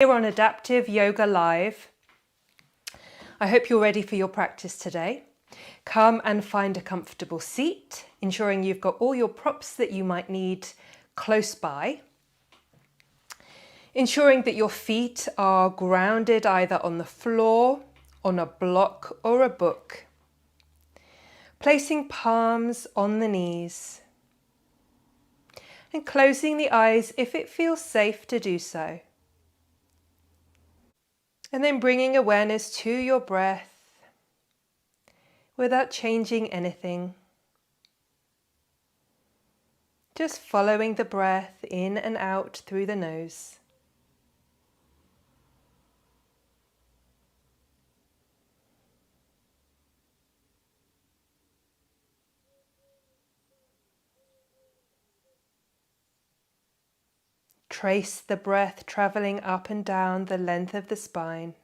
Here on Adaptive Yoga Live. I hope you're ready for your practice today. Come and find a comfortable seat, ensuring you've got all your props that you might need close by. Ensuring that your feet are grounded either on the floor, on a block or a book. Placing palms on the knees. And closing the eyes if it feels safe to do so. And then bringing awareness to your breath without changing anything. Just following the breath in and out through the nose. Trace the breath traveling up and down the length of the spine.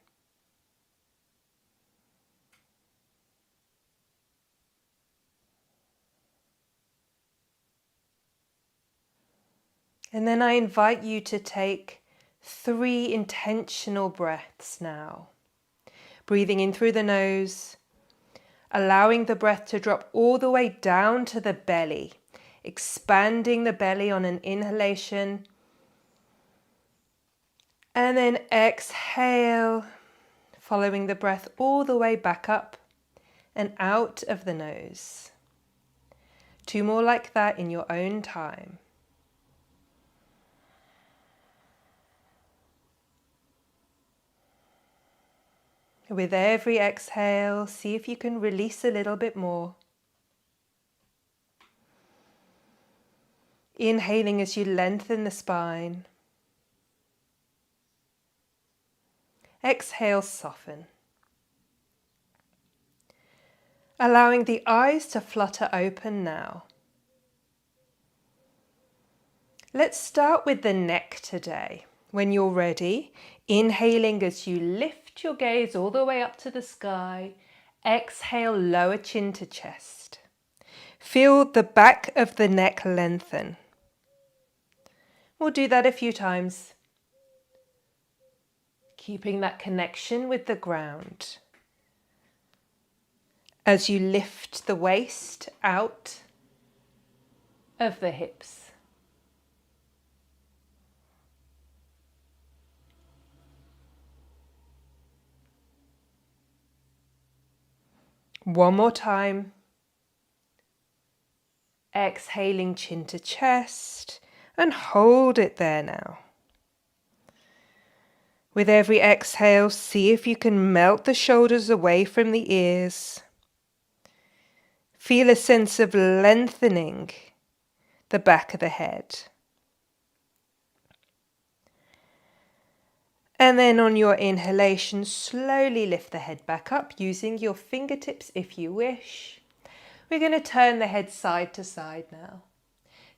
And then I invite you to take 3 intentional breaths now. Breathing in through the nose, allowing the breath to drop all the way down to the belly, expanding the belly on an inhalation. And then exhale, following the breath all the way back up and out of the nose. 2 more like that in your own time. With every exhale, see if you can release a little bit more. Inhaling as you lengthen the spine. Exhale, soften. Allowing the eyes to flutter open now. Let's start with the neck today. When you're ready, inhaling as you lift your gaze all the way up to the sky. Exhale, lower chin to chest. Feel the back of the neck lengthen. We'll do that a few times. Keeping that connection with the ground. As you lift the waist out of the hips. One more time. Exhaling chin to chest and hold it there now. With every exhale, see if you can melt the shoulders away from the ears. Feel a sense of lengthening the back of the head. And then on your inhalation, slowly lift the head back up using your fingertips if you wish. We're going to turn the head side to side now,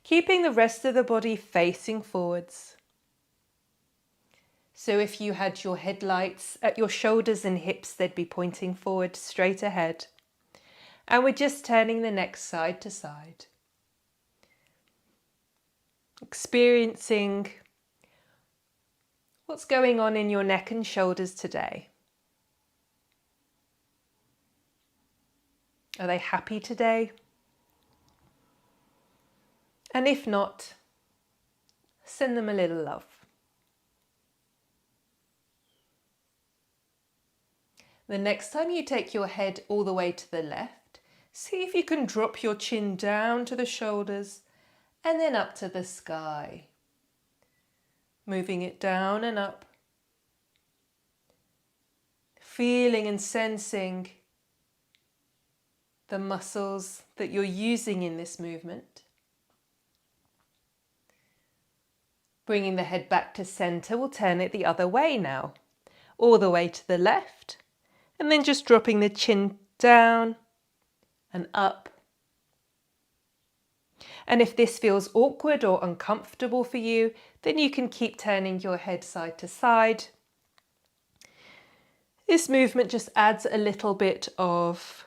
keeping the rest of the body facing forwards. So if you had your headlights at your shoulders and hips, they'd be pointing forward straight ahead. And we're just turning the neck side to side. Experiencing what's going on in your neck and shoulders today. Are they happy today? And if not, send them a little love. The next time you take your head all the way to the left, see if you can drop your chin down to the shoulders and then up to the sky. Moving it down and up. Feeling and sensing the muscles that you're using in this movement. Bringing the head back to center, we'll turn it the other way now. All the way to the left. And then just dropping the chin down and up. And if this feels awkward or uncomfortable for you, then you can keep turning your head side to side. This movement just adds a little bit of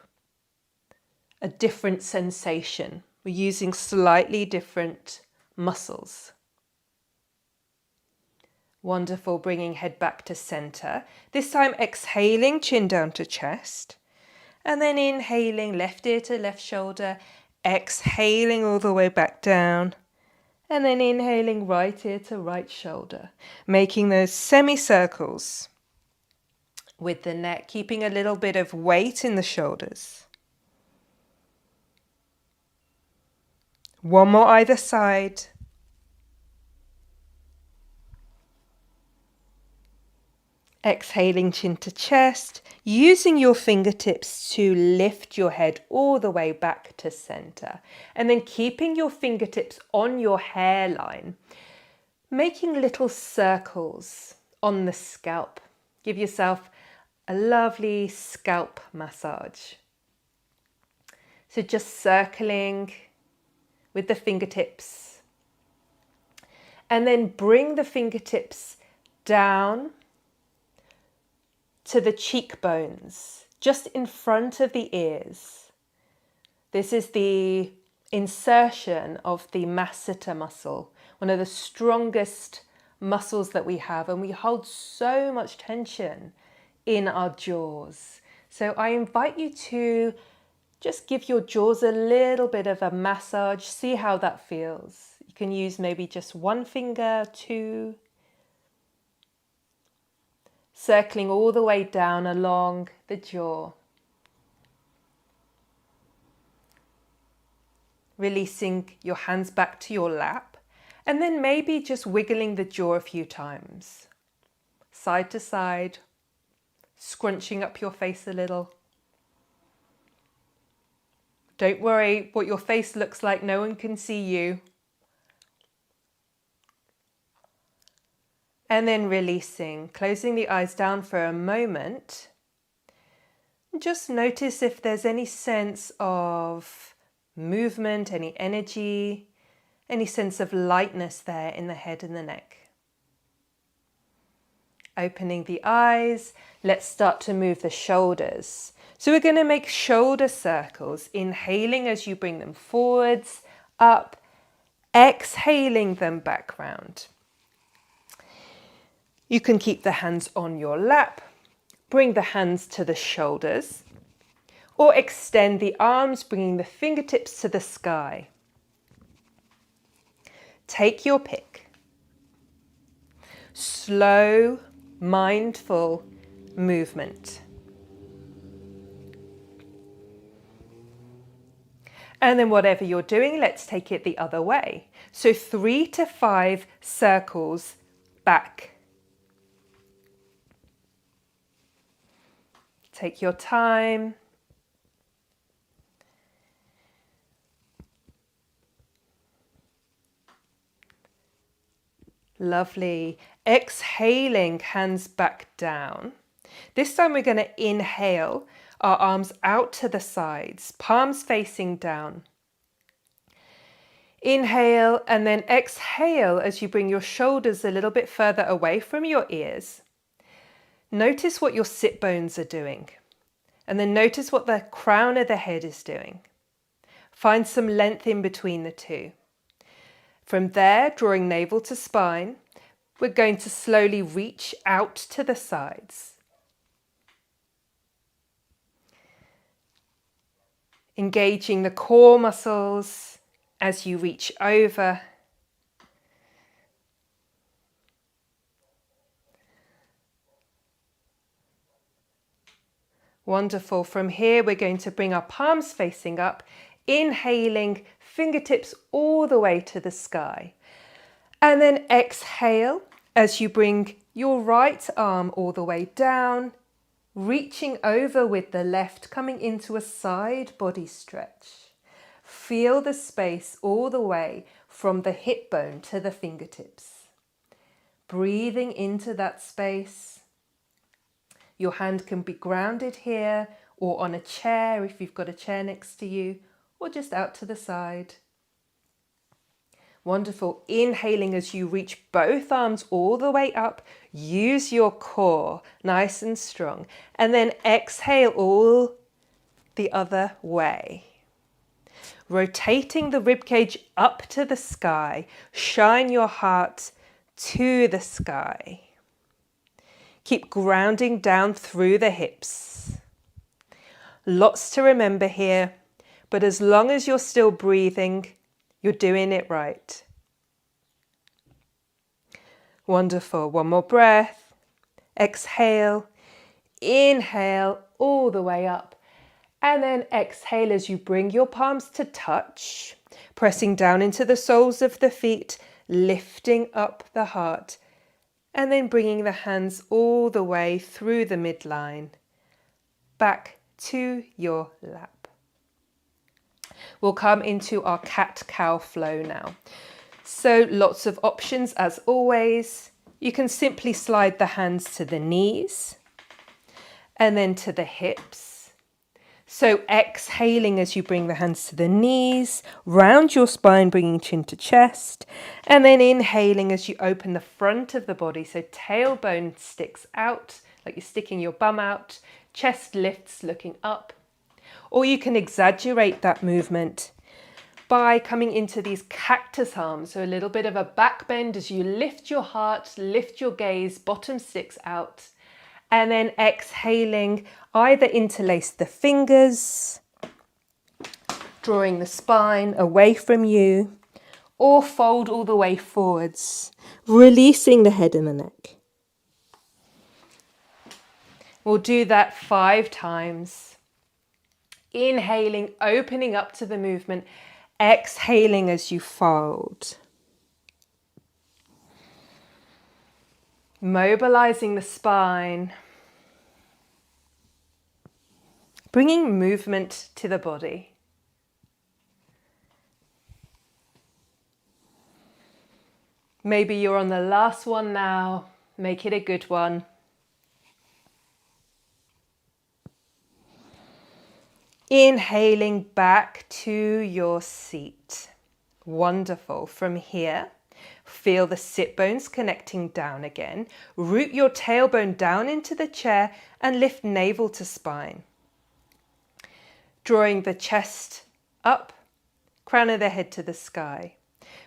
a different sensation. We're using slightly different muscles. Wonderful, bringing head back to center. This time exhaling, chin down to chest. And then inhaling, left ear to left shoulder. Exhaling all the way back down. And then inhaling, right ear to right shoulder. Making those semicircles with the neck, keeping a little bit of weight in the shoulders. One more either side. Exhaling, chin to chest, using your fingertips to lift your head all the way back to center. And then keeping your fingertips on your hairline, making little circles on the scalp. Give yourself a lovely scalp massage. So just circling with the fingertips. And then bring the fingertips down to the cheekbones, just in front of the ears. This is the insertion of the masseter muscle, one of the strongest muscles that we have, and we hold so much tension in our jaws. So I invite you to just give your jaws a little bit of a massage, see how that feels. You can use maybe just one finger, two, circling all the way down along the jaw. Releasing your hands back to your lap, and then maybe just wiggling the jaw a few times. Side to side, scrunching up your face a little. Don't worry what your face looks like, no one can see you. And then releasing, closing the eyes down for a moment. Just notice if there's any sense of movement, any energy, any sense of lightness there in the head and the neck. Opening the eyes, let's start to move the shoulders. So we're going to make shoulder circles, inhaling as you bring them forwards, up, exhaling them back round. You can keep the hands on your lap, bring the hands to the shoulders, or extend the arms, bringing the fingertips to the sky. Take your pick. Slow, mindful movement. And then whatever you're doing, let's take it the other way. So 3 to 5 circles back. Take your time. Lovely. Exhaling, hands back down. This time we're going to inhale, our arms out to the sides, palms facing down. Inhale and then exhale as you bring your shoulders a little bit further away from your ears. Notice what your sit bones are doing, and then notice what the crown of the head is doing. Find some length in between the two. From there, drawing navel to spine, we're going to slowly reach out to the sides. Engaging the core muscles as you reach over. Wonderful. From here, we're going to bring our palms facing up, inhaling, fingertips all the way to the sky. And then exhale as you bring your right arm all the way down, reaching over with the left, coming into a side body stretch. Feel the space all the way from the hip bone to the fingertips. Breathing into that space. Your hand can be grounded here or on a chair if you've got a chair next to you, or just out to the side. Wonderful. Inhaling as you reach both arms all the way up. Use your core nice and strong. And then exhale all the other way. Rotating the ribcage up to the sky. Shine your heart to the sky. Keep grounding down through the hips. Lots to remember here, but as long as you're still breathing, you're doing it right. Wonderful. One more breath. Exhale. Inhale all the way up. And then exhale as you bring your palms to touch, pressing down into the soles of the feet, lifting up the heart, and then bringing the hands all the way through the midline, back to your lap. We'll come into our cat-cow flow now. So lots of options as always. You can simply slide the hands to the knees and then to the hips. So exhaling as you bring the hands to the knees, round your spine, bringing chin to chest, and then inhaling as you open the front of the body. So tailbone sticks out, like you're sticking your bum out, chest lifts looking up. Or you can exaggerate that movement by coming into these cactus arms. So a little bit of a back bend as you lift your heart, lift your gaze, bottom sticks out. And then exhaling, either interlace the fingers, drawing the spine away from you, or fold all the way forwards, releasing the head and the neck. We'll do that 5 times. Inhaling, opening up to the movement. Exhaling as you fold. Mobilizing the spine. Bringing movement to the body. Maybe you're on the last one now. Make it a good one. Inhaling back to your seat. Wonderful. From here, feel the sit bones connecting down again. Root your tailbone down into the chair and lift navel to spine. Drawing the chest up, crown of the head to the sky.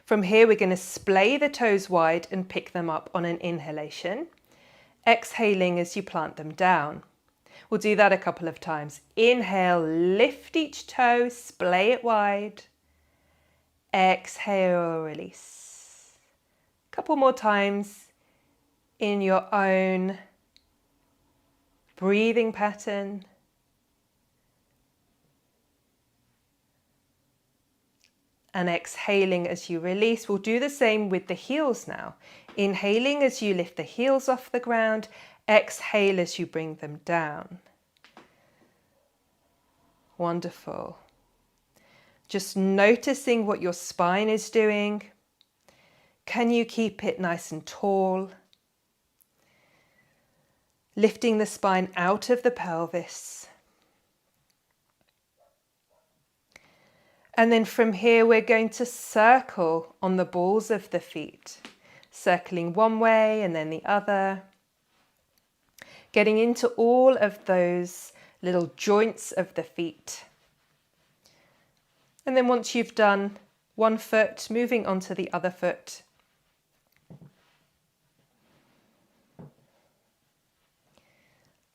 From here, we're going to splay the toes wide and pick them up on an inhalation. Exhaling as you plant them down. We'll do that a couple of times. Inhale, lift each toe, splay it wide. Exhale, release. A couple more times in your own breathing pattern. And exhaling as you release. We'll do the same with the heels now. Inhaling as you lift the heels off the ground. Exhale as you bring them down. Wonderful. Just noticing what your spine is doing. Can you keep it nice and tall? Lifting the spine out of the pelvis. And then from here, we're going to circle on the balls of the feet, circling one way and then the other, getting into all of those little joints of the feet. And then once you've done one foot, moving on to the other foot.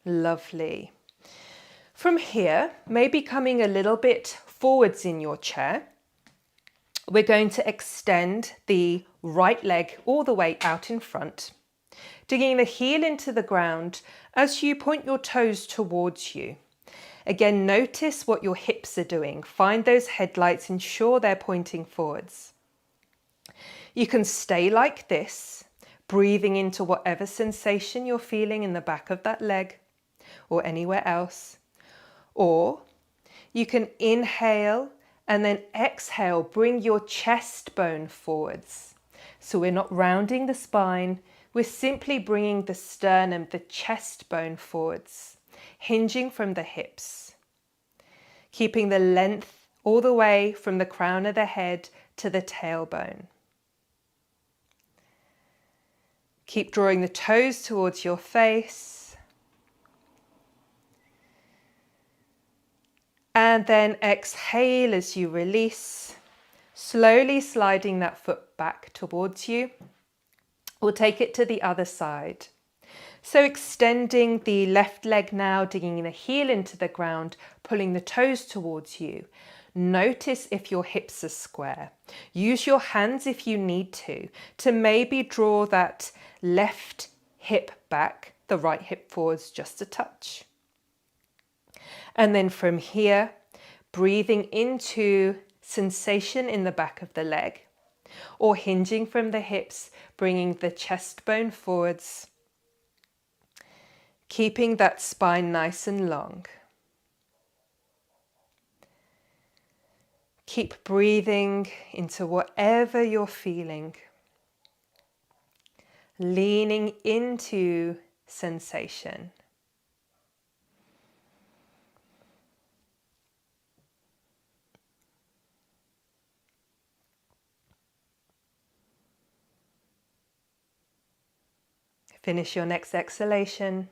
Lovely. From here, maybe coming a little bit forwards in your chair, we're going to extend the right leg all the way out in front, digging the heel into the ground as you point your toes towards you. Again, notice what your hips are doing. Find those headlights, ensure they're pointing forwards. You can stay like this, breathing into whatever sensation you're feeling in the back of that leg or anywhere else. Or you can inhale and then exhale, bring your chest bone forwards. So we're not rounding the spine, we're simply bringing the sternum, the chest bone forwards, hinging from the hips, keeping the length all the way from the crown of the head to the tailbone. Keep drawing the toes towards your face. And then exhale as you release, slowly sliding that foot back towards you. We'll take it to the other side. So extending the left leg now, digging the heel into the ground, pulling the toes towards you. Notice if your hips are square. Use your hands if you need to maybe draw that left hip back, the right hip forwards just a touch. And then from here, breathing into sensation in the back of the leg, or hinging from the hips, bringing the chest bone forwards, keeping that spine nice and long. Keep breathing into whatever you're feeling, leaning into sensation. Finish your next exhalation.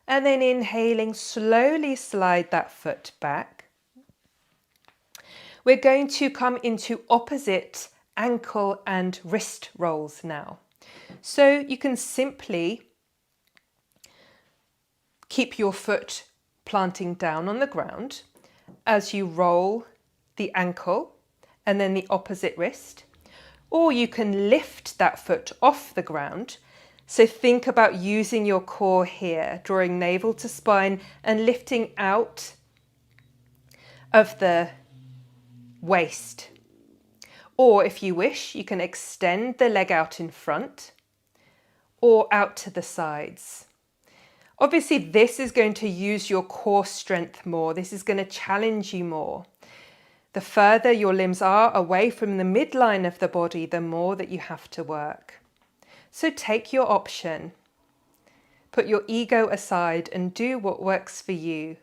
And then inhaling, slowly slide that foot back. We're going to come into opposite ankle and wrist rolls now. So you can simply keep your foot planting down on the ground as you roll the ankle and then the opposite wrist. Or you can lift that foot off the ground. So think about using your core here, drawing navel to spine and lifting out of the waist. Or if you wish, you can extend the leg out in front or out to the sides. Obviously, this is going to use your core strength more. This is going to challenge you more. The further your limbs are away from the midline of the body, the more that you have to work. So take your option. Put your ego aside and do what works for you.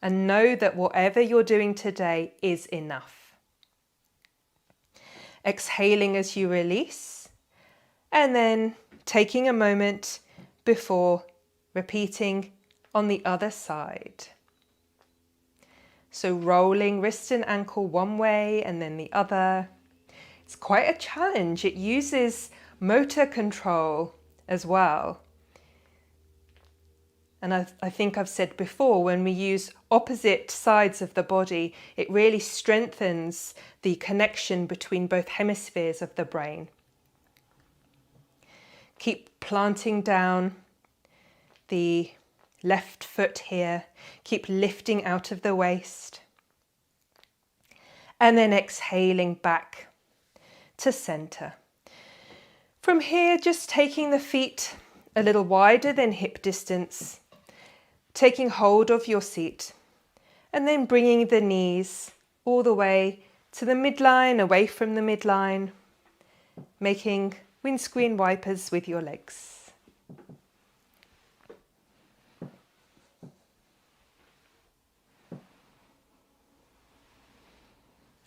And know that whatever you're doing today is enough. Exhaling as you release, and then taking a moment before repeating on the other side. So rolling wrist and ankle one way and then the other. It's quite a challenge. It uses motor control as well. And I think I've said before, when we use opposite sides of the body, it really strengthens the connection between both hemispheres of the brain. Keep planting down the left foot here. Keep lifting out of the waist. And then exhaling back to center. From here, just taking the feet a little wider than hip distance, taking hold of your seat, and then bringing the knees all the way to the midline, away from the midline, making windscreen wipers with your legs.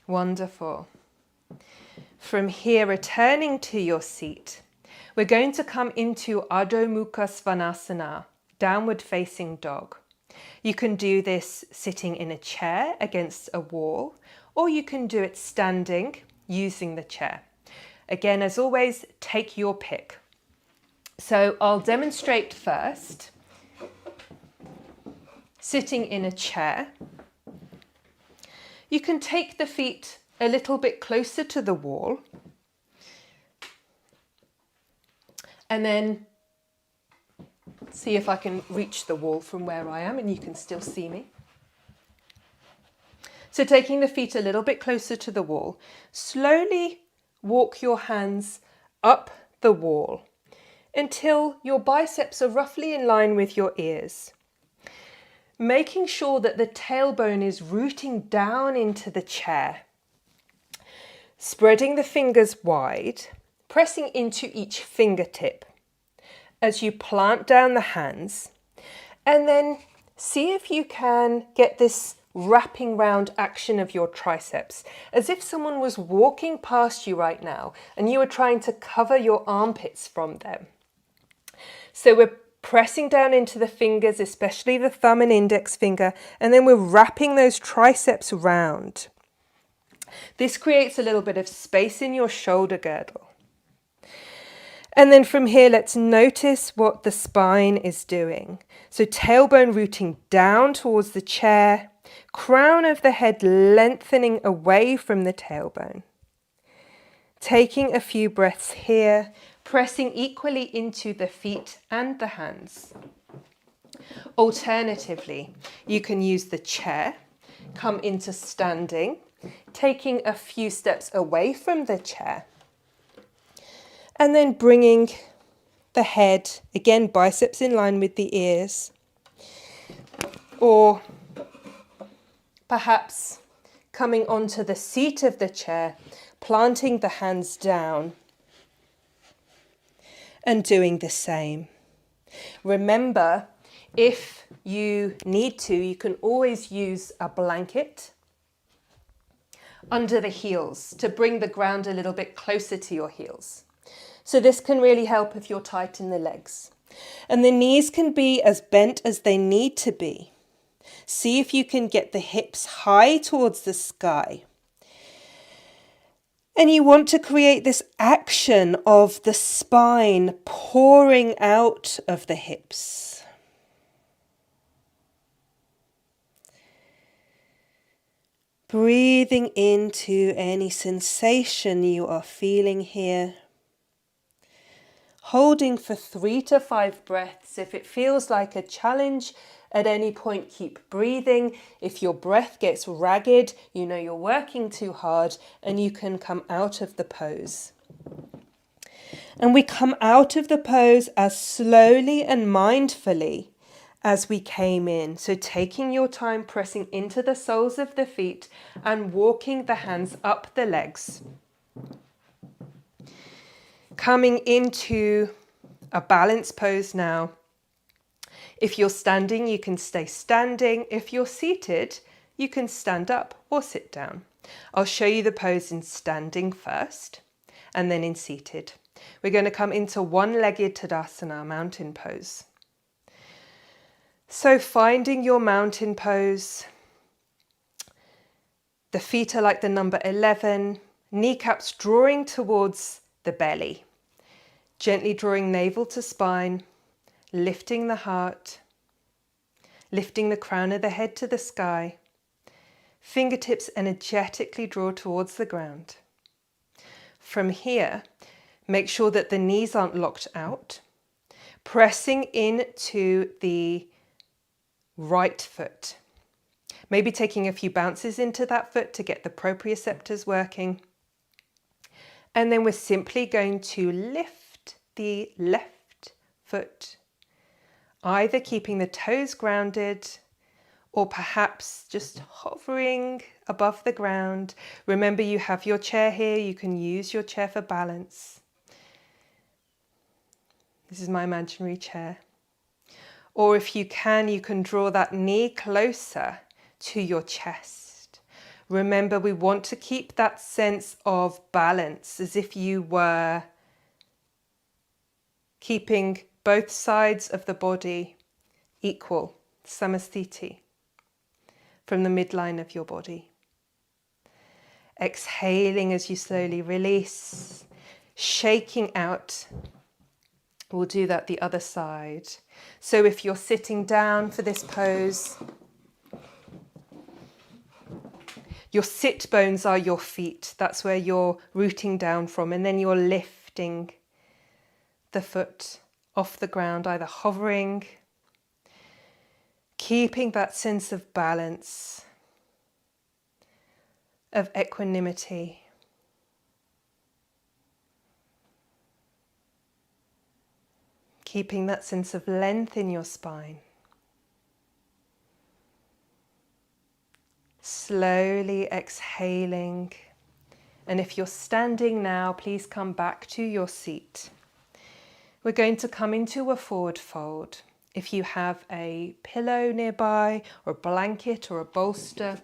Wonderful. From here, returning to your seat, we're going to come into Adho Mukha Svanasana, downward facing dog. You can do this sitting in a chair against a wall, or you can do it standing using the chair. Again, as always, take your pick. So I'll demonstrate first, sitting in a chair. You can take the feet a little bit closer to the wall, and then see if I can reach the wall from where I am and you can still see me. So taking the feet a little bit closer to the wall, slowly walk your hands up the wall until your biceps are roughly in line with your ears. Making sure that the tailbone is rooting down into the chair. Spreading the fingers wide, pressing into each fingertip as you plant down the hands, and then see if you can get this wrapping round action of your triceps, as if someone was walking past you right now and you were trying to cover your armpits from them. So we're pressing down into the fingers, especially the thumb and index finger, and then we're wrapping those triceps round. This creates a little bit of space in your shoulder girdle. And then from here, let's notice what the spine is doing. So tailbone rooting down towards the chair, crown of the head lengthening away from the tailbone. Taking a few breaths here, pressing equally into the feet and the hands. Alternatively, you can use the chair, come into standing, taking a few steps away from the chair, and then bringing the head, again biceps in line with the ears, or perhaps coming onto the seat of the chair, planting the hands down and doing the same. Remember, if you need to, you can always use a blanket under the heels to bring the ground a little bit closer to your heels. So this can really help if you're tight in the legs. And the knees can be as bent as they need to be. See if you can get the hips high towards the sky. And you want to create this action of the spine pouring out of the hips. Breathing into any sensation you are feeling here. Holding for 3 to 5 breaths. If it feels like a challenge, at any point keep breathing. If your breath gets ragged, you know you're working too hard and you can come out of the pose. And we come out of the pose as slowly and mindfully as we came in. So taking your time, pressing into the soles of the feet and walking the hands up the legs. Coming into a balanced pose now. If you're standing, you can stay standing. If you're seated, you can stand up or sit down. I'll show you the pose in standing first and then in seated. We're going to come into one-legged Tadasana, mountain pose. So finding your mountain pose. The feet are like the number 11, kneecaps drawing towards the belly. Gently drawing navel to spine. Lifting the heart, lifting the crown of the head to the sky. Fingertips energetically draw towards the ground. From here, make sure that the knees aren't locked out. Pressing into the right foot. Maybe taking a few bounces into that foot to get the proprioceptors working. And then we're simply going to lift the left foot. Either keeping the toes grounded or perhaps just hovering above the ground. Remember, you have your chair here. You can use your chair for balance. This is my imaginary chair. Or if you can draw that knee closer to your chest. Remember, we want to keep that sense of balance as if you were keeping both sides of the body equal, samasthiti, from the midline of your body. Exhaling as you slowly release, shaking out. We'll do that the other side. So if you're sitting down for this pose, your sit bones are your feet. That's where you're rooting down from, and then you're lifting the foot off the ground, either hovering, keeping that sense of balance, of equanimity. Keeping that sense of length in your spine. Slowly exhaling. And if you're standing now, please come back to your seat. We're going to come into a forward fold. If you have a pillow nearby, or a blanket or a bolster,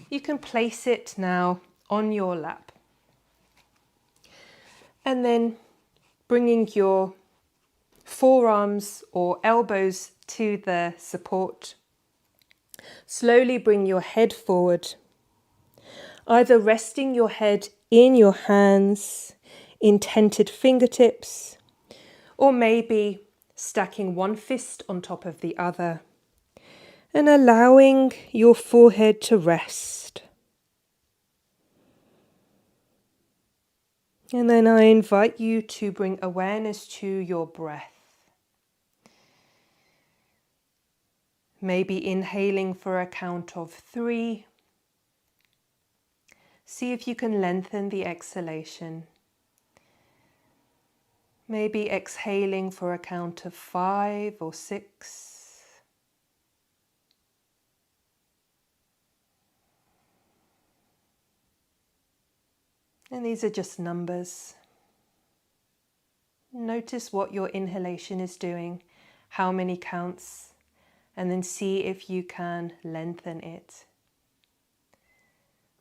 you can place it now on your lap. And then bringing your forearms or elbows to the support. Slowly bring your head forward, either resting your head in your hands, in tented fingertips, or maybe stacking one fist on top of the other and allowing your forehead to rest. And then I invite you to bring awareness to your breath. Maybe inhaling for a count of 3. See if you can lengthen the exhalation. Maybe exhaling for a count of 5 or 6. And these are just numbers. Notice what your inhalation is doing, how many counts, and then see if you can lengthen it.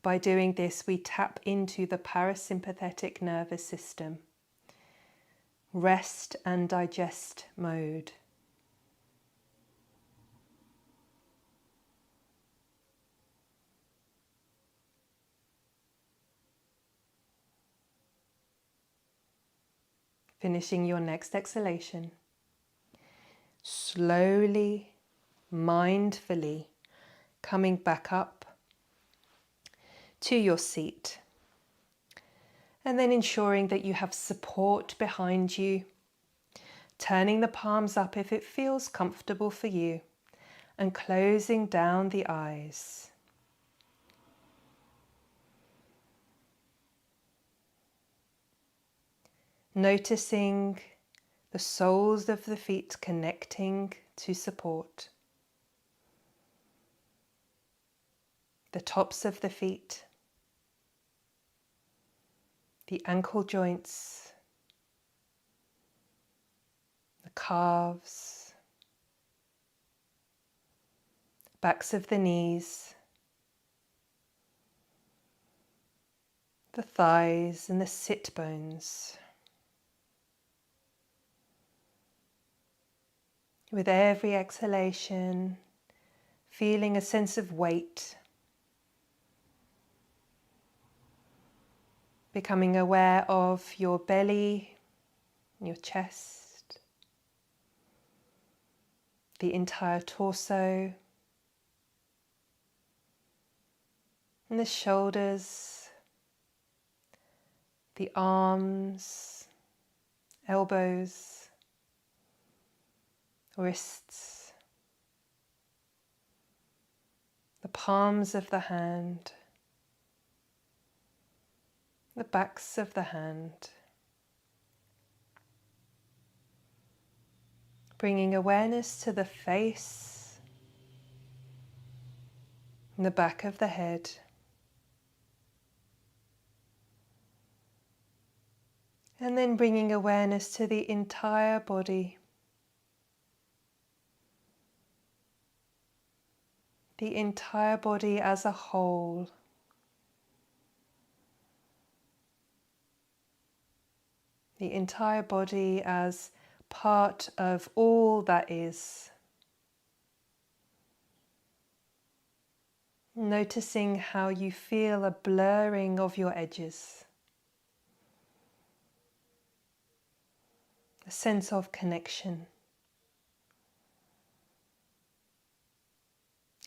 By doing this, we tap into the parasympathetic nervous system, rest and digest mode. Finishing your next exhalation, slowly, mindfully coming back up to your seat, and then ensuring that you have support behind you, turning the palms up if it feels comfortable for you, and closing down the eyes. Noticing the soles of the feet connecting to support, the tops of the feet, the ankle joints, the calves, backs of the knees, the thighs and the sit bones. With every exhalation, feeling a sense of weight, becoming aware of your belly, your chest, the entire torso, and the shoulders, the arms, elbows, wrists, the palms of the hand, the backs of the hand. Bringing awareness to the face and the back of the head. And then bringing awareness to the entire body. The entire body as a whole. The entire body as part of all that is. Noticing how you feel a blurring of your edges. A sense of connection.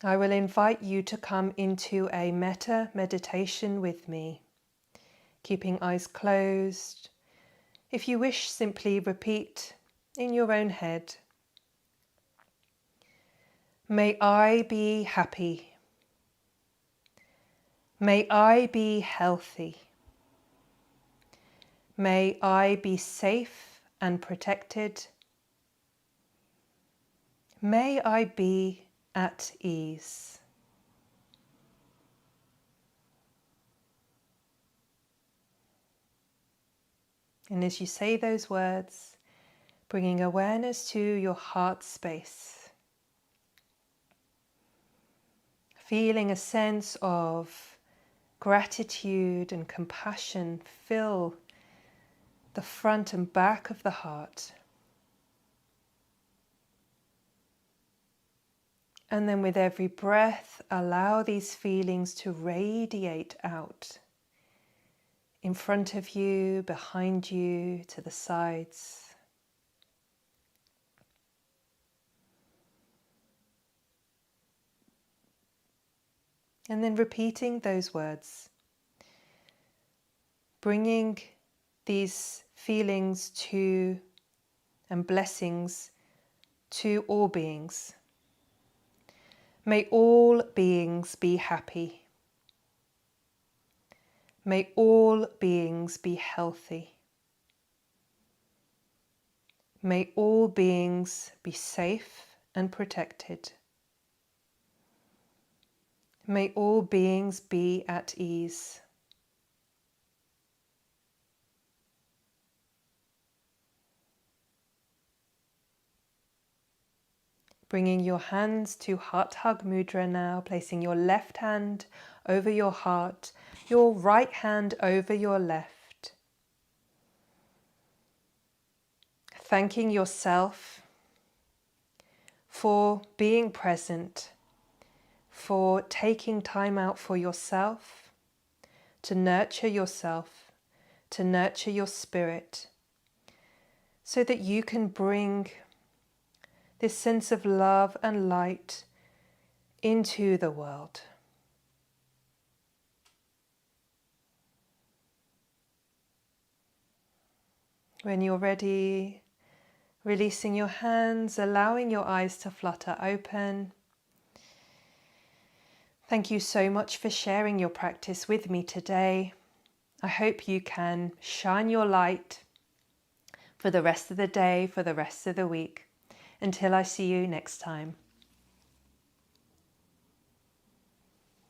I will invite you to come into a metta meditation with me, keeping eyes closed. If you wish, simply repeat in your own head. May I be happy. May I be healthy. May I be safe and protected. May I be at ease. And as you say those words, bringing awareness to your heart space, feeling a sense of gratitude and compassion fill the front and back of the heart. And then with every breath, allow these feelings to radiate out in front of you, behind you, to the sides. And then repeating those words, bringing these feelings to and blessings to all beings. May all beings be happy. May all beings be healthy. May all beings be safe and protected. May all beings be at ease. Bringing your hands to Heart Hug Mudra now, placing your left hand over your heart, your right hand over your left. Thanking yourself for being present, for taking time out for yourself, to nurture yourself, to nurture your spirit, so that you can bring this sense of love and light into the world. When you're ready, releasing your hands, allowing your eyes to flutter open. Thank you so much for sharing your practice with me today. I hope you can shine your light for the rest of the day, for the rest of the week. Until I see you next time.